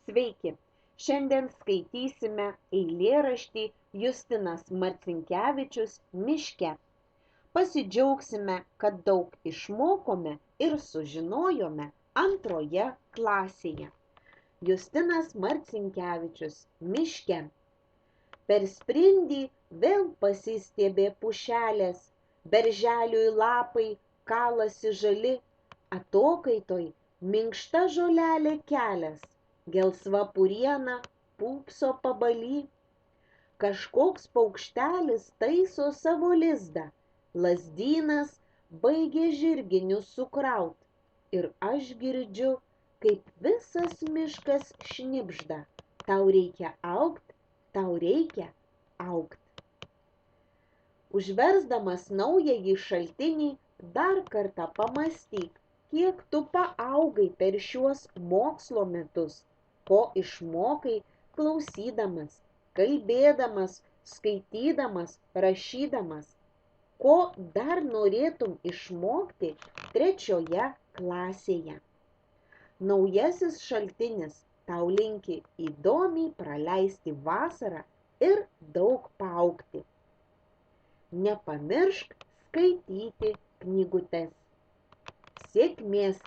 Sveiki! Šiandien skaitysime eilėraštį Justinas Marcinkevičius Miške. Pasidžiaugsime, kad daug išmokome ir sužinojome antroje klasėje. Justinas Marcinkevičius Miške. Per sprindį vėl pasistiebė pušelės, berželiui lapai kalasi žali, atokaitoj minkšta žolelė kelias, gelsva puriena pūpso pabaly. Kažkoks paukštelis taiso savo lizdą, lazdynas baigė žirginius sukraut. Ir aš girdžiu, kaip visas miškas šnibžda, tau reikia augt, tau reikia augt. Užversdamas naująjį šaltinį, dar kartą pamąstyk, kiek tu paaugai per šiuos mokslo metus, ko išmokai klausydamas, kalbėdamas, skaitydamas, rašydamas, ko dar norėtum išmokti trečioje klasėje. Naujasis šaltinis tau linki įdomiai praleisti vasarą ir daug paaugti. Nepamiršk skaityti knygutes. Sėkmės!